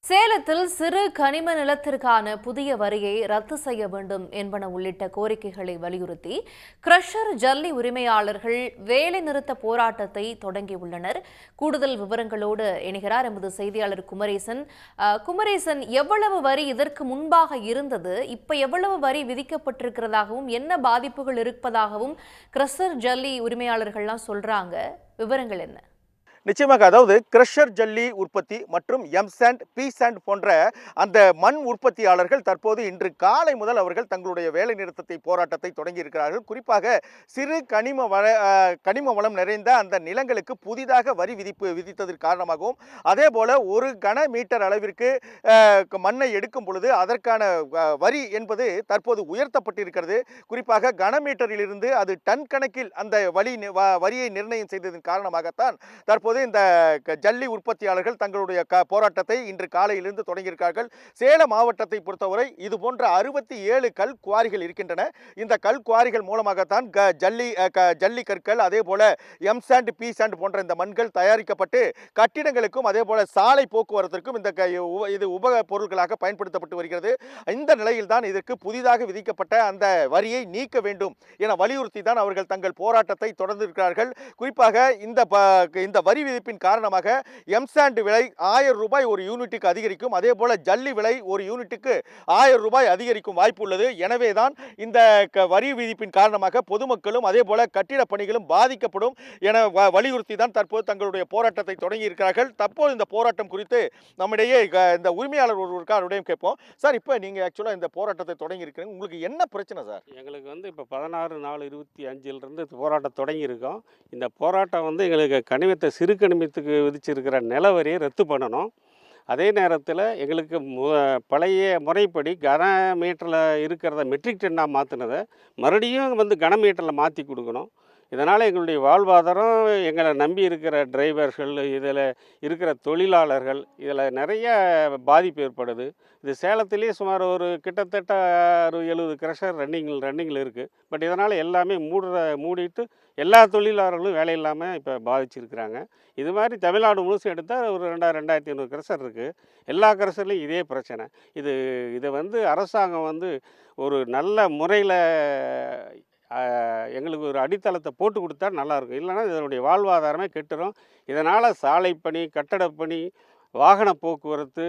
சேலத்தில் சிறு கனிம நிலத்திற்கான புதிய வரியை ரத்து செய்ய வேண்டும் என்பன உள்ளிட்ட கோரிக்கைகளை வலியுறுத்தி கிரஷர் ஜல்லி உரிமையாளர்கள் வேலைநிறுத்த போராட்டத்தை தொடங்கியுள்ளனர். கூடுதல் விவரங்களோடு இணைகிறார் எமது செய்தியாளர் குமரேசன். குமரேசன், எவ்வளவு வரி இதற்கு முன்பாக இருந்தது, இப்ப எவ்வளவு வரி விதிக்கப்பட்டிருக்கிறதாகவும் என்ன பாதிப்புகள் இருப்பதாகவும் கிரஷர் ஜல்லி உரிமையாளர்கள்லாம் சொல்றாங்க? விவரங்கள் என்ன? நிச்சயமாக, அதாவது கிரஷர் ஜல்லி உற்பத்தி மற்றும் எம்சாண்ட் பி-சாண்ட் போன்ற அந்த மண் உற்பத்தியாளர்கள் தற்போது இன்று காலை முதல் அவர்கள் தங்களுடைய வேலை நிறுத்தத்தை போராட்டத்தை தொடங்கி இருக்கிறார்கள். குறிப்பாக சிறு கனிம வளம் நிறைந்த அந்த நிலங்களுக்கு புதிதாக வரி விதித்ததற்கு காரணமாகவும், அதே போல ஒரு கன மீட்டர் அளவிற்கு மண்ணை எடுக்கும் பொழுது அதற்கான வரி என்பது தற்போது உயர்த்தப்பட்டிருக்கிறது. குறிப்பாக கனமீட்டரில் இருந்து அது டன் கணக்கில் அந்த வரியை நிர்ணயம் செய்ததன் காரணமாகத்தான் தற்போது இந்த ஜல்லி உற்பத்தியாளர்கள் தங்களுடைய போராட்டத்தை இன்று காலையிலிருந்து தொடங்கியிருக்கிறார்கள். சேலம் மாவட்டத்தை பொறுத்தவரை இது போன்ற 67 கல் குவாரிகள் இருக்கின்றன. இந்த கல் குவாரிகள் மூலமாகத்தான் ஜல்லி கற்கள், அதே போல எம்சாண்ட் பி-சாண்ட் போன்ற இந்த மண்கள் தயாரிக்கப்பட்டு கட்டிடங்களுக்கும் அதே போல சாலை போக்குவரத்திற்கும் இது உப பொருட்களாக பயன்படுத்தப்பட்டு வருகிறது. இந்த நிலையில் தான் இதற்கு புதிதாக விதிக்கப்பட்ட அந்த வரியை நீக்க வேண்டும் என வலியுறுத்தி தான் அவர்கள் தங்கள் போராட்டத்தை தொடர்ந்திருக்கிறார்கள். குறிப்பாக இந்த வரி விதிப்பின் காரணமாக எம்சாண்ட் விலை 1000 ரூபாய் ஒரு யூனிட்டுக்கு அதிகரிக்கும். அதே போல ஜல்லி விலை ஒரு யூனிட்டுக்கு 1000 ரூபாய் அதிகரிக்கும் வாய்ப்பு உள்ளது. எனவே தான் இந்த வரி விதிப்பின் காரணமாக பொதுமக்களும் அதே போல கட்டிட பணிகளும் பாதிக்கப்படும் என வலியுறுத்தி தான் தற்போது தங்களுடைய போராட்டத்தை தொடங்கி இருக்கிறார்கள். தற்போது இந்த போராட்டம் குறித்து நம்மிடையே இந்த உரிமையாளர் ஒருவருக்கு அவருடையும் கேட்போம். சார், இப்போ நீங்க ஆக்சுவலா இந்த போராட்டத்தை தொடங்கி இருக்கிறீங்க, உங்களுக்கு என்ன பிரச்சனை சார்? எங்களுக்கு இப்போ 16/4/25 போராட்டம் தொடங்கி இருக்கோம். இந்த போராட்டம் எங்களுக்கு கனிமத்தை சிறு கனிமத்துக்கு விதிச்சிருக்கிற நில வரியை ரத்து பண்ணணும். அதே நேரத்தில் எங்களுக்கு பழைய முறைப்படி கன மீட்டரில் இருக்கிறத மெட்ரிக் டன்னாக மாற்றினதை மறுபடியும் கன மீட்டரில் மாற்றி கொடுக்கணும். இதனால் எங்களுடைய வாழ்வாதாரம், எங்களை நம்பி இருக்கிற டிரைவர்கள், இதில் இருக்கிற தொழிலாளர்கள், இதில் நிறைய பாதிப்பு ஏற்படுது. இது சேலத்திலே சுமார் ஒரு கிட்டத்தட்ட 70 கிரஷர் ரன்னிங்கில் இருக்குது. பட் இதனால் எல்லாமே மூடிட்டு எல்லா தொழிலாளர்களும் வேலை இல்லாமல் இப்போ பாதிச்சிருக்கிறாங்க. இது மாதிரி தமிழ்நாடு முழுசும் எடுத்தால் ஒரு 2500 கிரஷர் இருக்குது. எல்லா கிரஷர்லையும் இதே பிரச்சனை. இதை அரசாங்கம் ஒரு நல்ல முறையில் எங்களுக்கு ஒரு அடித்தளத்தை போட்டு கொடுத்தா நல்லாயிருக்கும். இல்லைனா இதனுடைய வாழ்வாதாரமே கெட்டுரும். இதனால் சாலை பணி, கட்டடப்பணி, வாகன போக்குவரத்து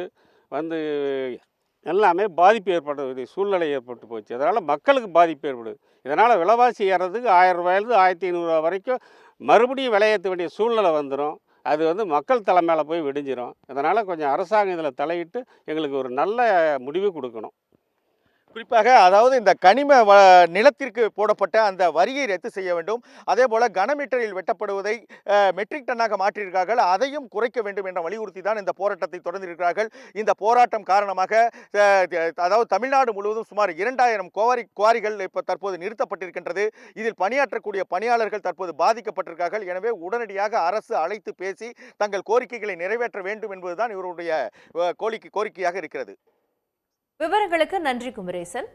எல்லாமே பாதிப்பு ஏற்படுறது சூழ்நிலை ஏற்பட்டு போச்சு. அதனால் மக்களுக்கு பாதிப்பு ஏற்படுது. இதனால் விலைவாசி ஏறதுக்கு 1000 ரூபாயிலிருந்து 1500 ரூபா வரைக்கும் மறுபடியும் விலையேற்ற வேண்டிய சூழ்நிலை வந்துடும். அது மக்கள் தலை மேலே போய் விடிஞ்சிடும். அதனால் கொஞ்சம் அரசாங்கம் இதில் தலையிட்டு எங்களுக்கு ஒரு நல்ல முடிவு கொடுக்கணும். குறிப்பாக அதாவது இந்த கனிம நிலத்திற்கு போடப்பட்ட அந்த வரியை ரத்து செய்ய வேண்டும். அதே போல கனமீட்டரில் வெட்டப்படுவதை மெட்ரிக் டன்னாக மாற்றியிருக்கிறார்கள், அதையும் குறைக்க வேண்டும் என்ற வலியுறுத்தி தான் இந்த போராட்டத்தை தொடர்ந்திருக்கிறார்கள். இந்த போராட்டம் காரணமாக அதாவது தமிழ்நாடு முழுவதும் சுமார் 2000 குவாரிகள் இப்போ தற்போது நிறுத்தப்பட்டிருக்கின்றது. இதில் பணியாற்றக்கூடிய பணியாளர்கள் தற்போது பாதிக்கப்பட்டிருக்கிறார்கள். எனவே உடனடியாக அரசு அழைத்து பேசி தங்கள் கோரிக்கைகளை நிறைவேற்ற வேண்டும் என்பதுதான் இவருடைய கோரிக்கையாக இருக்கிறது. விவரங்களுக்கு நன்றி குமரேசன்.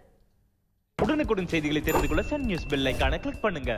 உடனுக்குடன் செய்திகளை தெரிந்து கொள்ள சன் நியூஸ் பெல் ஐகானை கிளிக் பண்ணுங்க.